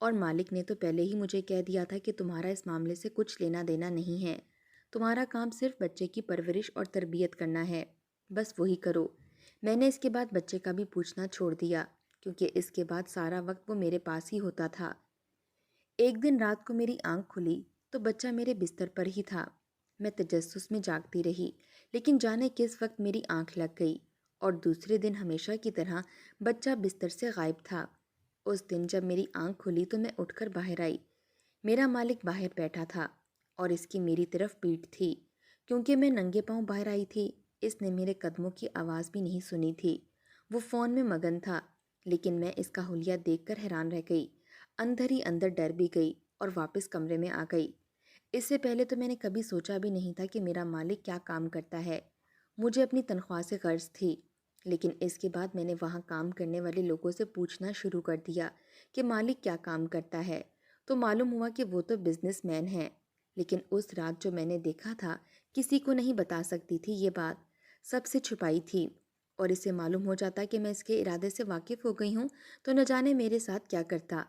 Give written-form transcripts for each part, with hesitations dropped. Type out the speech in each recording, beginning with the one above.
اور مالک نے تو پہلے ہی مجھے کہہ دیا تھا کہ تمہارا اس معاملے سے کچھ لینا دینا نہیں ہے، تمہارا کام صرف بچے کی پرورش اور تربیت کرنا ہے، بس وہی کرو۔ میں نے اس کے بعد بچے کا بھی پوچھنا چھوڑ دیا، کیونکہ اس کے بعد سارا وقت وہ میرے پاس ہی ہوتا تھا۔ ایک دن رات کو میری آنکھ کھلی تو بچہ میرے بستر پر ہی تھا۔ میں تجسس میں جاگتی رہی، لیکن جانے کس وقت میری آنکھ لگ گئی اور دوسرے دن ہمیشہ کی طرح بچہ بستر سے غائب تھا۔ اس دن جب میری آنکھ کھلی تو میں اٹھ کر باہر آئی۔ میرا مالک باہر بیٹھا تھا اور اس کی میری طرف پیٹھ تھی۔ کیونکہ میں ننگے پاؤں باہر آئی تھی، اس نے میرے قدموں کی آواز بھی نہیں سنی تھی۔ وہ فون میں مگن تھا، لیکن میں اس کا حلیہ دیکھ کر حیران رہ گئی۔ اندر ہی اندر ڈر بھی گئی اور واپس کمرے میں آ گئی۔ اس سے پہلے تو میں نے کبھی سوچا بھی نہیں تھا کہ میرا مالک کیا کام کرتا ہے۔ مجھے اپنی تنخواہ سے غرض تھی، لیکن اس کے بعد میں نے وہاں کام کرنے والے لوگوں سے پوچھنا شروع کر دیا کہ مالک کیا کام کرتا ہے، تو معلوم ہوا کہ وہ تو بزنس مین ہے۔ لیکن اس رات جو میں نے دیکھا تھا، کسی کو نہیں بتا سکتی تھی یہ بات، سب سے چھپائی تھی، اور اسے معلوم ہو جاتا کہ میں اس کے ارادے سے واقف ہو گئی ہوں تو نہ جانے میرے ساتھ کیا کرتا۔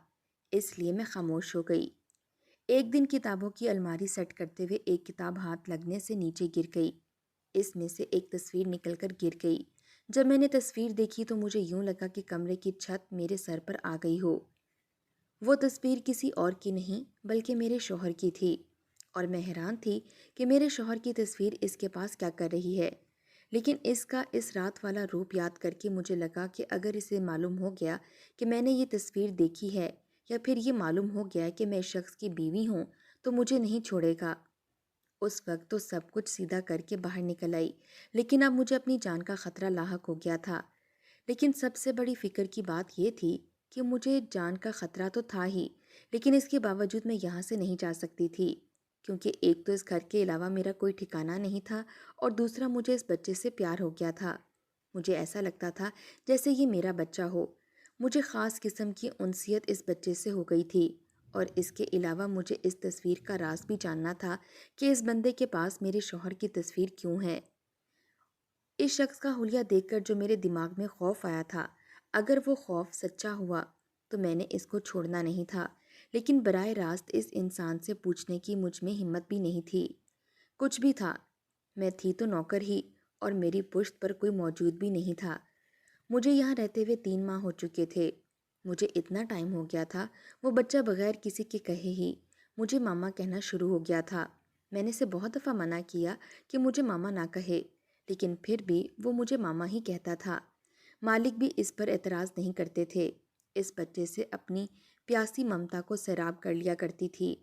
اس لیے میں خاموش ہو گئی۔ ایک دن کتابوں کی الماری سیٹ کرتے ہوئے ایک کتاب ہاتھ لگنے سے نیچے گر گئی۔ اس میں سے ایک تصویر نکل کر گر گئی۔ جب میں نے تصویر دیکھی تو مجھے یوں لگا کہ کمرے کی چھت میرے سر پر آ گئی ہو۔ وہ تصویر کسی اور کی نہیں بلکہ میرے شوہر کی تھی، اور میں حیران تھی کہ میرے شوہر کی تصویر اس کے پاس کیا کر رہی ہے۔ لیکن اس کا اس رات والا روپ یاد کر کے مجھے لگا کہ اگر اسے معلوم ہو گیا کہ میں نے یہ تصویر دیکھی ہے، یا پھر یہ معلوم ہو گیا کہ میں اس شخص کی بیوی ہوں، تو مجھے نہیں چھوڑے گا۔ اس وقت تو سب کچھ سیدھا کر کے باہر نکل آئی، لیکن اب مجھے اپنی جان کا خطرہ لاحق ہو گیا تھا۔ لیکن سب سے بڑی فکر کی بات یہ تھی کہ مجھے جان کا خطرہ تو تھا ہی، لیکن اس کے باوجود میں یہاں سے نہیں جا سکتی تھی، کیونکہ ایک تو اس گھر کے علاوہ میرا کوئی ٹھکانہ نہیں تھا، اور دوسرا مجھے اس بچے سے پیار ہو گیا تھا۔ مجھے ایسا لگتا تھا جیسے یہ میرا بچہ ہو۔ مجھے خاص قسم کی انسیت اس بچے سے ہو گئی تھی، اور اس کے علاوہ مجھے اس تصویر کا راز بھی جاننا تھا کہ اس بندے کے پاس میرے شوہر کی تصویر کیوں ہے۔ اس شخص کا حلیہ دیکھ کر جو میرے دماغ میں خوف آیا تھا، اگر وہ خوف سچا ہوا تو میں نے اس کو چھوڑنا نہیں تھا، لیکن براہ راست اس انسان سے پوچھنے کی مجھ میں ہمت بھی نہیں تھی۔ کچھ بھی تھا، میں تھی تو نوکر ہی، اور میری پشت پر کوئی موجود بھی نہیں تھا۔ مجھے یہاں رہتے ہوئے 3 ماہ ہو چکے تھے۔ مجھے اتنا ٹائم ہو گیا تھا، وہ بچہ بغیر کسی کے کہے ہی مجھے ماما کہنا شروع ہو گیا تھا۔ میں نے اسے بہت دفعہ منع کیا کہ مجھے ماما نہ کہے، لیکن پھر بھی وہ مجھے ماما ہی کہتا تھا۔ مالک بھی اس پر اعتراض نہیں کرتے تھے۔ اس بچے سے اپنی پیاسی ممتا کو سیراب کر لیا کرتی تھی۔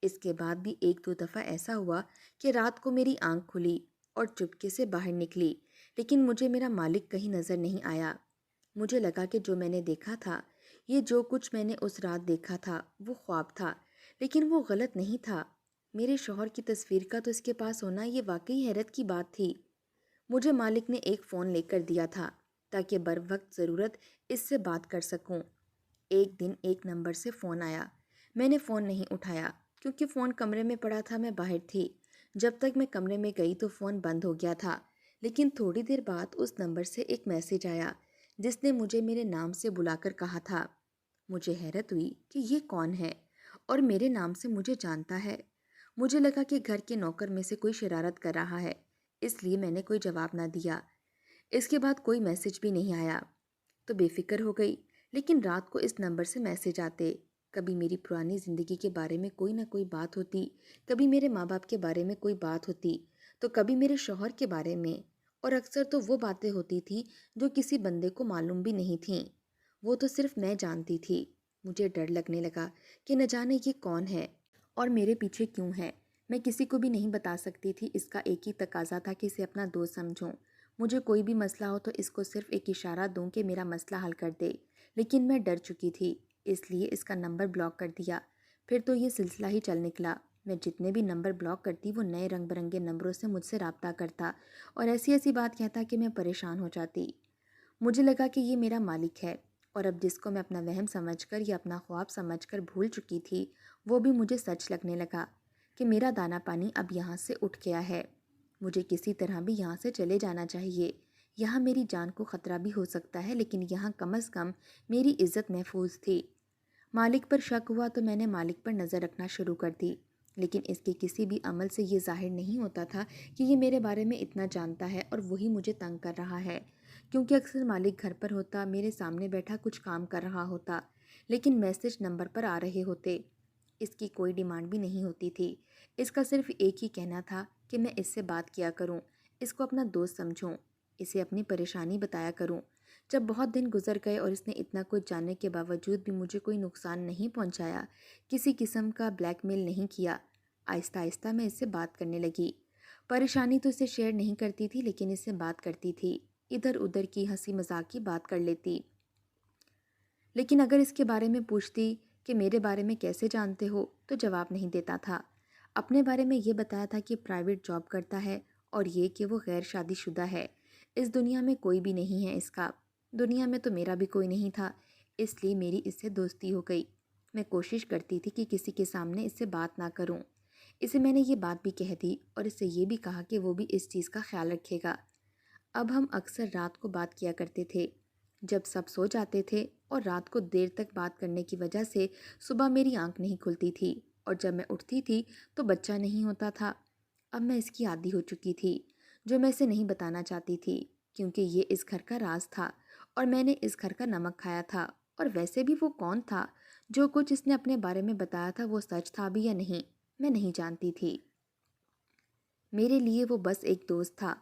اس کے بعد بھی 1-2 دفعہ ایسا ہوا کہ رات کو میری آنکھ کھلی اور چپکے سے باہر نکلی، لیکن مجھے میرا مالک کہیں نظر نہیں آیا۔ مجھے لگا کہ جو میں نے دیکھا تھا، یہ جو کچھ میں نے اس رات دیکھا تھا، وہ خواب تھا، لیکن وہ غلط نہیں تھا۔ میرے شوہر کی تصویر کا تو اس کے پاس ہونا یہ واقعی حیرت کی بات تھی۔ مجھے مالک نے ایک فون لے کر دیا تھا تاکہ بر وقت ضرورت اس سے بات کر سکوں۔ ایک دن ایک نمبر سے فون آیا۔ میں نے فون نہیں اٹھایا کیونکہ فون کمرے میں پڑا تھا، میں باہر تھی۔ جب تک میں کمرے میں گئی تو فون بند ہو گیا تھا، لیکن تھوڑی دیر بعد اس نمبر سے ایک میسج آیا جس نے مجھے میرے نام سے بلا کر کہا تھا۔ مجھے حیرت ہوئی کہ یہ کون ہے اور میرے نام سے مجھے جانتا ہے۔ مجھے لگا کہ گھر کے نوکر میں سے کوئی شرارت کر رہا ہے، اس لیے میں نے کوئی جواب نہ دیا۔ اس کے بعد کوئی میسج بھی نہیں آیا تو بے فکر ہو گئی، لیکن رات کو اس نمبر سے میسج آتے۔ کبھی میری پرانی زندگی کے بارے میں کوئی نہ کوئی بات ہوتی، کبھی میرے ماں باپ کے بارے میں کوئی بات ہوتی، تو کبھی میرے شوہر کے بارے میں، اور اکثر تو وہ باتیں ہوتی تھیں جو کسی بندے کو معلوم بھی نہیں تھیں، وہ تو صرف میں جانتی تھی۔ مجھے ڈر لگنے لگا کہ نہ جانے یہ کون ہے اور میرے پیچھے کیوں ہے۔ میں کسی کو بھی نہیں بتا سکتی تھی۔ اس کا ایک ہی تقاضا تھا کہ اسے اپنا دوست سمجھوں۔ مجھے کوئی بھی مسئلہ ہو تو اس کو صرف ایک اشارہ دوں کہ میرا مسئلہ حل کر دے، لیکن میں ڈر چکی تھی، اس لیے اس کا نمبر بلاک کر دیا۔ پھر تو یہ سلسلہ ہی چل نکلا۔ میں جتنے بھی نمبر بلاک کرتی وہ نئے رنگ برنگے نمبروں سے مجھ سے رابطہ کرتا اور ایسی ایسی بات کہتا کہ میں پریشان ہو جاتی۔ مجھے لگا کہ یہ میرا مالک ہے، اور اب جس کو میں اپنا وہم سمجھ کر یا اپنا خواب سمجھ کر بھول چکی تھی، وہ بھی مجھے سچ لگنے لگا کہ میرا دانا پانی اب یہاں سے اٹھ گیا ہے۔ مجھے کسی طرح بھی یہاں سے چلے جانا چاہیے۔ یہاں میری جان کو خطرہ بھی ہو سکتا ہے، لیکن یہاں کم از کم میری عزت محفوظ تھی۔ مالک پر شک ہوا تو میں نے مالک پر نظر رکھنا شروع کر دی، لیکن اس کے کسی بھی عمل سے یہ ظاہر نہیں ہوتا تھا کہ یہ میرے بارے میں اتنا جانتا ہے اور وہی مجھے تنگ کر رہا ہے، کیونکہ اکثر مالک گھر پر ہوتا، میرے سامنے بیٹھا کچھ کام کر رہا ہوتا، لیکن میسج نمبر پر آ رہے ہوتے۔ اس کی کوئی ڈیمانڈ بھی نہیں ہوتی تھی، اس کا صرف ایک ہی کہنا تھا کہ میں اس سے بات کیا کروں، اس کو اپنا دوست سمجھوں، اسے اپنی پریشانی بتایا کروں۔ جب بہت دن گزر گئے اور اس نے اتنا کچھ جاننے کے باوجود بھی مجھے کوئی نقصان نہیں پہنچایا، کسی قسم کا بلیک میل نہیں کیا، آہستہ آہستہ میں اس سے بات کرنے لگی۔ پریشانی تو اسے شیئر نہیں کرتی تھی، لیکن اس سے بات کرتی تھی، ادھر ادھر کی ہنسی مذاق کی بات کر لیتی۔ لیکن اگر اس کے بارے میں پوچھتی کہ میرے بارے میں کیسے جانتے ہو، تو جواب نہیں دیتا تھا۔ اپنے بارے میں یہ بتایا تھا کہ پرائیویٹ جاب کرتا ہے اور یہ کہ وہ غیر شادی شدہ ہے، اس دنیا میں کوئی بھی نہیں ہے اس کا۔ دنیا میں تو میرا بھی کوئی نہیں تھا، اس لیے میری اس سے دوستی ہو گئی۔ میں کوشش کرتی تھی کہ کسی کے سامنے اس سے بات نہ کروں۔ اسے میں نے یہ بات بھی کہہ دی اور اس سے یہ بھی کہا کہ وہ بھی اس چیز کا خیال رکھے گا۔ اب ہم اکثر رات کو بات کیا کرتے تھے، جب سب سو جاتے تھے، اور رات کو دیر تک بات کرنے کی وجہ سے صبح میری آنکھ نہیں کھلتی تھی، اور جب میں اٹھتی تھی تو بچہ نہیں ہوتا تھا۔ اب میں اس کی عادی ہو چکی تھی، جو میں اسے نہیں بتانا چاہتی تھی، کیونکہ یہ اس گھر کا راز تھا اور میں نے اس گھر کا نمک کھایا تھا۔ اور ویسے بھی وہ کون تھا؟ جو کچھ اس نے اپنے بارے میں بتایا تھا وہ سچ تھا بھی یا نہیں، میں نہیں جانتی تھی۔ میرے لیے وہ بس ایک دوست تھا،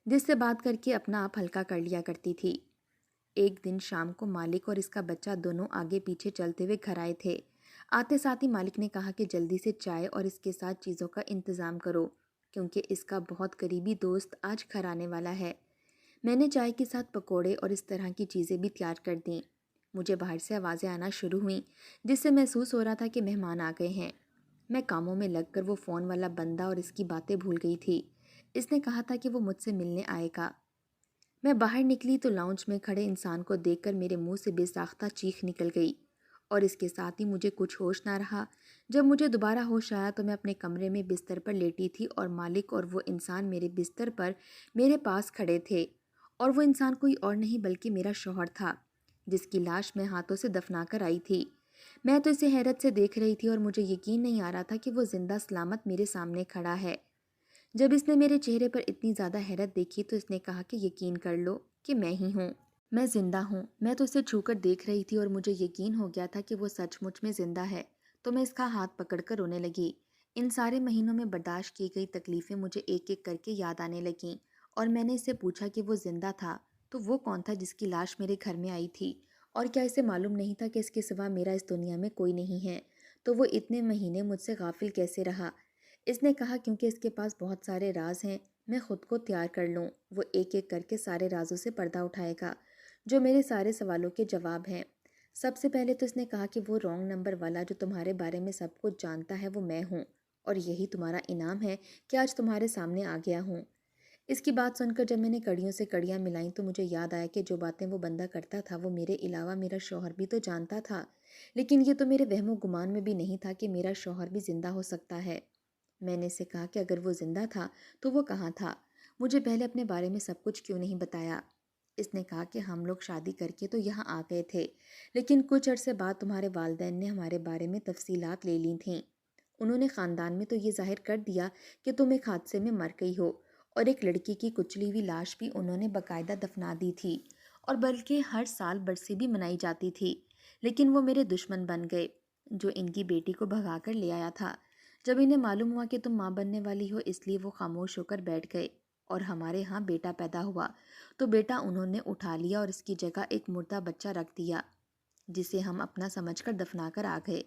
جس سے بات کر کے اپنا آپ ہلکا کر لیا کرتی تھی۔ ایک دن شام کو مالک اور اس کا بچہ دونوں آگے پیچھے چلتے ہوئے گھر آئے تھے۔ آتے ساتھ ہی مالک نے کہا کہ جلدی سے چائے اور اس کے ساتھ چیزوں کا انتظام کرو، کیونکہ اس کا بہت قریبی دوست آج گھر آنے والا ہے۔ میں نے چائے کے ساتھ پکوڑے اور اس طرح کی چیزیں بھی تیار کر دیں۔ مجھے باہر سے آوازیں آنا شروع ہوئیں، جس سے محسوس ہو رہا تھا کہ مہمان آ گئے ہیں۔ میں کاموں میں لگ کر وہ فون والا بندہ اور اس کی باتیں بھول گئی تھی۔ اس نے کہا تھا کہ وہ مجھ سے ملنے آئے گا۔ میں باہر نکلی تو لاؤنج میں کھڑے انسان کو دیکھ کر میرے منہ سے بے ساختہ چیخ نکل گئی، اور اس کے ساتھ ہی مجھے کچھ ہوش نہ رہا۔ جب مجھے دوبارہ ہوش آیا تو میں اپنے کمرے میں بستر پر لیٹی تھی، اور مالک اور وہ انسان میرے بستر پر میرے پاس کھڑے تھے، اور وہ انسان کوئی اور نہیں بلکہ میرا شوہر تھا، جس کی لاش میں ہاتھوں سے دفنا کر آئی تھی۔ میں تو اسے حیرت سے دیکھ رہی تھی اور مجھے یقین نہیں آ رہا تھا کہ وہ زندہ سلامت میرے سامنے کھڑا ہے۔ جب اس نے میرے چہرے پر اتنی زیادہ حیرت دیکھی تو اس نے کہا کہ یقین کر لو کہ میں ہی ہوں، میں زندہ ہوں۔ میں تو اسے چھو کر دیکھ رہی تھی اور مجھے یقین ہو گیا تھا کہ وہ سچ مچ میں زندہ ہے، تو میں اس کا ہاتھ پکڑ کر رونے لگی۔ ان سارے مہینوں میں برداشت کی گئی تکلیفیں مجھے ایک ایک کر کے یاد آنے لگیں، اور میں نے اس سے پوچھا کہ وہ زندہ تھا تو وہ کون تھا جس کی لاش میرے گھر میں آئی تھی، اور کیا اسے معلوم نہیں تھا کہ اس کے سوا میرا اس دنیا میں کوئی نہیں ہے؟ تو وہ اتنے مہینے مجھ سے غافل کیسے رہا؟ اس نے کہا کیونکہ اس کے پاس بہت سارے راز ہیں، میں خود کو تیار کر لوں، وہ ایک ایک کر کے سارے رازوں سے پردہ اٹھائے گا، جو میرے سارے سوالوں کے جواب ہیں۔ سب سے پہلے تو اس نے کہا کہ وہ رانگ نمبر والا جو تمہارے بارے میں سب کچھ جانتا ہے وہ میں ہوں، اور یہی تمہارا انعام ہے کہ آج تمہارے سامنے آ گیا ہوں۔ اس کی بات سن کر جب میں نے کڑیوں سے کڑیاں ملائیں تو مجھے یاد آیا کہ جو باتیں وہ بندہ کرتا تھا وہ میرے علاوہ میرا شوہر بھی تو جانتا تھا، لیکن یہ تو میرے وہم و گمان میں بھی نہیں تھا کہ میرا شوہر بھی زندہ ہو سکتا ہے۔ میں نے اسے کہا کہ اگر وہ زندہ تھا تو وہ کہاں تھا؟ مجھے پہلے اپنے بارے میں سب کچھ کیوں نہیں بتایا؟ اس نے کہا کہ ہم لوگ شادی کر کے تو یہاں آ گئے تھے، لیکن کچھ عرصے بعد تمہارے والدین نے ہمارے بارے میں تفصیلات لے لی تھیں۔ انہوں نے خاندان میں تو یہ ظاہر کر دیا کہ تم ایک حادثے میں مر گئی ہو، اور ایک لڑکی کی کچلی ہوئی لاش بھی انہوں نے باقاعدہ دفنا دی تھی، اور بلکہ ہر سال برسی بھی منائی جاتی تھی، لیکن وہ میرے دشمن بن گئے، جو ان کی بیٹی کو بھگا کر لے آیا تھا۔ جب انہیں معلوم ہوا کہ تم ماں بننے والی ہو، اس لیے وہ خاموش ہو کر بیٹھ گئے، اور ہمارے ہاں بیٹا پیدا ہوا تو بیٹا انہوں نے اٹھا لیا اور اس کی جگہ ایک مردہ بچہ رکھ دیا، جسے ہم اپنا سمجھ کر دفنا کر آ گئے۔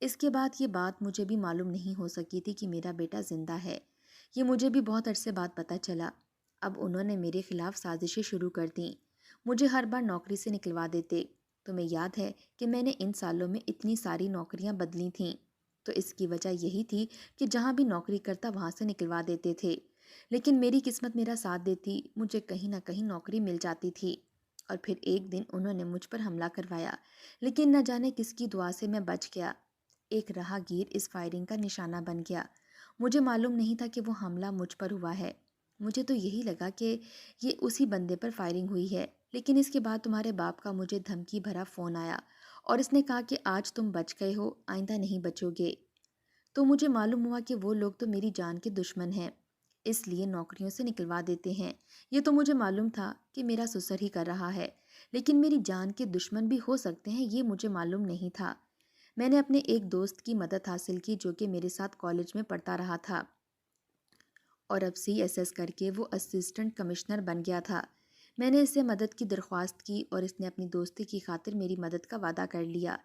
اس کے بعد یہ بات مجھے بھی معلوم نہیں ہو سکی تھی کہ میرا بیٹا زندہ ہے، یہ مجھے بھی بہت عرصے بعد پتہ چلا۔ اب انہوں نے میرے خلاف سازشیں شروع کر دیں، مجھے ہر بار نوکری سے نکلوا دیتے۔ تمہیں یاد ہے کہ میں نے ان سالوں میں اتنی ساری نوکریاں بدلی تھیں، تو اس کی وجہ یہی تھی کہ جہاں بھی نوکری کرتا وہاں سے نکلوا دیتے تھے، لیکن میری قسمت میرا ساتھ دیتی، مجھے کہیں نہ کہیں نوکری مل جاتی تھی۔ اور پھر ایک دن انہوں نے مجھ پر حملہ کروایا، لیکن نہ جانے کس کی دعا سے میں بچ گیا۔ ایک راہگیر اس فائرنگ کا نشانہ بن گیا۔ مجھے معلوم نہیں تھا کہ وہ حملہ مجھ پر ہوا ہے، مجھے تو یہی لگا کہ یہ اسی بندے پر فائرنگ ہوئی ہے، لیکن اس کے بعد تمہارے باپ کا مجھے دھمکی بھرا فون آیا، اور اس نے کہا کہ آج تم بچ گئے ہو، آئندہ نہیں بچو گے۔ تو مجھے معلوم ہوا کہ وہ لوگ تو میری جان کے دشمن ہیں، اس لیے نوکریوں سے نکلوا دیتے ہیں۔ یہ تو مجھے معلوم تھا کہ میرا سسر ہی کر رہا ہے، لیکن میری جان کے دشمن بھی ہو سکتے ہیں، یہ مجھے معلوم نہیں تھا۔ میں نے اپنے ایک دوست کی مدد حاصل کی جو کہ میرے ساتھ کالج میں پڑھتا رہا تھا اور اب CSS کر کے وہ اسسٹنٹ کمشنر بن گیا تھا۔ میں نے اس سے مدد کی درخواست کی اور اس نے اپنی دوستی کی خاطر میری مدد کا وعدہ کر لیا۔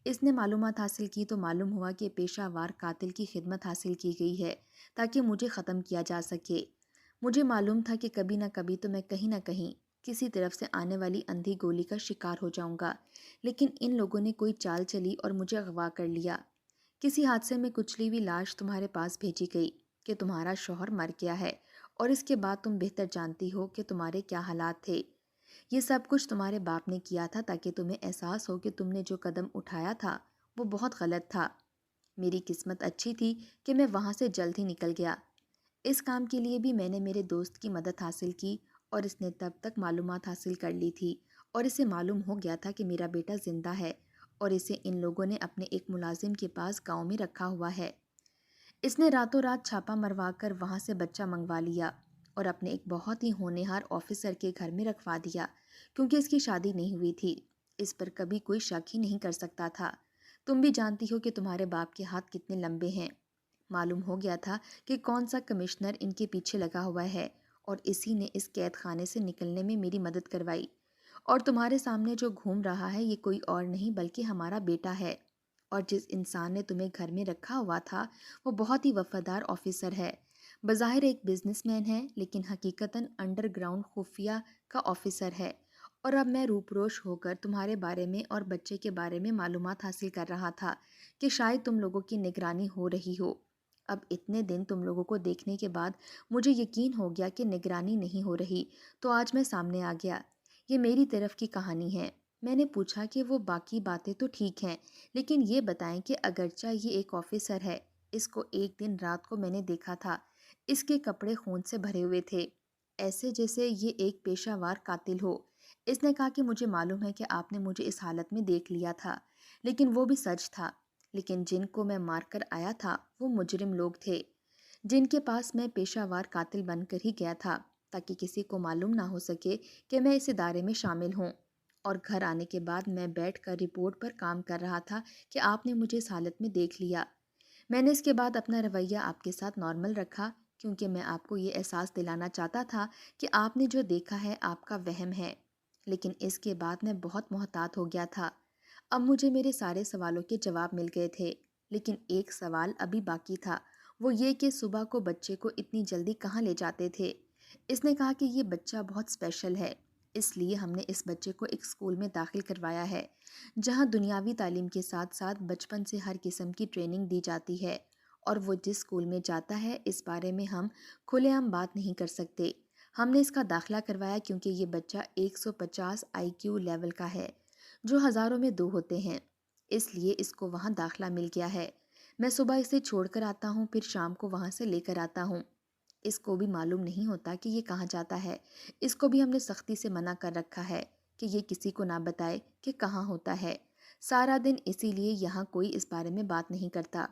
اس نے معلومات حاصل کی تو معلوم ہوا کہ پیشہ وار قاتل کی خدمت حاصل کی گئی ہے تاکہ مجھے ختم کیا جا سکے۔ مجھے معلوم تھا کہ کبھی نہ کبھی تو میں کہیں نہ کہیں کسی طرف سے آنے والی اندھی گولی کا شکار ہو جاؤں گا، لیکن ان لوگوں نے کوئی چال چلی اور مجھے اغوا کر لیا۔ کسی حادثے میں کچلی ہوئی لاش تمہارے پاس بھیجی گئی کہ تمہارا شوہر مر گیا ہے، اور اس کے بعد تم بہتر جانتی ہو کہ تمہارے کیا حالات تھے۔ یہ سب کچھ تمہارے باپ نے کیا تھا تاکہ تمہیں احساس ہو کہ تم نے جو قدم اٹھایا تھا وہ بہت غلط تھا۔ میری قسمت اچھی تھی کہ میں وہاں سے جلد ہی نکل گیا۔ اس کام کے لیے بھی میں نے میرے دوست کی مدد حاصل کی اور اس نے تب تک معلومات حاصل کر لی تھی اور اسے معلوم ہو گیا تھا کہ میرا بیٹا زندہ ہے اور اسے ان لوگوں نے اپنے ایک ملازم کے پاس گاؤں میں رکھا ہوا ہے۔ اس نے راتوں رات چھاپا مروا کر وہاں سے بچہ منگوا لیا اور اپنے ایک بہت ہی ہونہار آفیسر کے گھر میں رکھوا دیا، کیونکہ اس کی شادی نہیں ہوئی تھی۔ اس پر کبھی کوئی شک ہی نہیں کر سکتا تھا۔ تم بھی جانتی ہو کہ تمہارے باپ کے ہاتھ کتنے لمبے ہیں۔ معلوم ہو گیا تھا کہ کون سا کمشنر ان کے پیچھے لگا ہوا ہے اور اسی نے اس قید خانے سے نکلنے میں میری مدد کروائی۔ اور تمہارے سامنے جو گھوم رہا ہے یہ کوئی اور نہیں بلکہ ہمارا بیٹا ہے، اور جس انسان نے تمہیں گھر میں رکھا ہوا تھا وہ بہت ہی وفادار آفیسر ہے۔ بظاہر ایک بزنس مین ہے لیکن حقیقتاً انڈر گراؤنڈ خفیہ کا آفیسر ہے۔ اور اب میں روپروش ہو کر تمہارے بارے میں اور بچے کے بارے میں معلومات حاصل کر رہا تھا کہ شاید تم لوگوں کی نگرانی ہو رہی ہو۔ اب اتنے دن تم لوگوں کو دیکھنے کے بعد مجھے یقین ہو گیا کہ نگرانی نہیں ہو رہی، تو آج میں سامنے آ گیا۔ یہ میری طرف کی کہانی ہے۔ میں نے پوچھا کہ وہ باقی باتیں تو ٹھیک ہیں، لیکن یہ بتائیں کہ اگرچہ یہ ایک آفیسر ہے، اس کو ایک دن رات کو میں نے دیکھا تھا، اس کے کپڑے خون سے بھرے ہوئے تھے، ایسے جیسے یہ ایک پیشہ وار قاتل ہو۔ اس نے کہا کہ مجھے معلوم ہے کہ آپ نے مجھے اس حالت میں دیکھ لیا تھا، لیکن وہ بھی سچ تھا۔ لیکن جن کو میں مار کر آیا تھا وہ مجرم لوگ تھے، جن کے پاس میں پیشہ وار قاتل بن کر ہی گیا تھا تاکہ کسی کو معلوم نہ ہو سکے کہ میں اس ادارے میں شامل ہوں۔ اور گھر آنے کے بعد میں بیٹھ کر رپورٹ پر کام کر رہا تھا کہ آپ نے مجھے اس حالت میں دیکھ لیا۔ میں نے اس کے بعد اپنا رویہ آپ کے ساتھ نارمل رکھا کیونکہ میں آپ کو یہ احساس دلانا چاہتا تھا کہ آپ نے جو دیکھا ہے آپ کا وہم ہے، لیکن اس کے بعد میں بہت محتاط ہو گیا تھا۔ اب مجھے میرے سارے سوالوں کے جواب مل گئے تھے، لیکن ایک سوال ابھی باقی تھا، وہ یہ کہ صبح کو بچے کو اتنی جلدی کہاں لے جاتے تھے۔ اس نے کہا کہ یہ بچہ بہت اسپیشل ہے، اس لیے ہم نے اس بچے کو ایک اسکول میں داخل کروایا ہے جہاں دنیاوی تعلیم کے ساتھ ساتھ بچپن سے ہر قسم کی ٹریننگ دی جاتی ہے، اور وہ جس اسکول میں جاتا ہے اس بارے میں ہم کھلے عام بات نہیں کر سکتے۔ ہم نے اس کا داخلہ کروایا کیونکہ یہ بچہ 150 IQ لیول کا ہے، جو ہزاروں میں 2 ہوتے ہیں، اس لیے اس کو وہاں داخلہ مل گیا ہے۔ میں صبح اسے چھوڑ کر آتا ہوں، پھر شام کو وہاں سے لے کر آتا ہوں۔ اس کو بھی معلوم نہیں ہوتا کہ یہ کہاں جاتا ہے۔ اس کو بھی ہم نے سختی سے منع کر رکھا ہے کہ یہ کسی کو نہ بتائے کہ کہاں ہوتا ہے۔ سارا دن اسی لیے یہاں کوئی اس بارے میں بات نہیں کرتا۔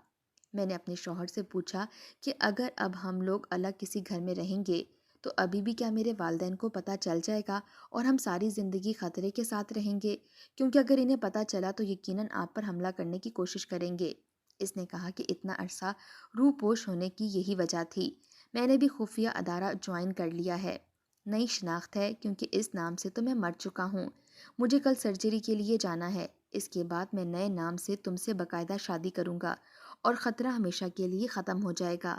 میں نے اپنے شوہر سے پوچھا کہ اگر اب ہم لوگ الگ کسی گھر میں رہیں گے تو ابھی بھی کیا میرے والدین کو پتہ چل جائے گا اور ہم ساری زندگی خطرے کے ساتھ رہیں گے، کیونکہ اگر انہیں پتہ چلا تو یقیناً آپ پر حملہ کرنے کی کوشش کریں گے۔ اس نے کہا کہ اتنا عرصہ روپوش ہونے کی یہی وجہ تھی۔ میں نے بھی خفیہ ادارہ جوائن کر لیا ہے، نئی شناخت ہے کیونکہ اس نام سے تو میں مر چکا ہوں۔ مجھے کل سرجری کے لیے جانا ہے، اس کے بعد میں نئے نام سے تم سے باقاعدہ شادی کروں گا اور خطرہ ہمیشہ کے لیے ختم ہو جائے گا۔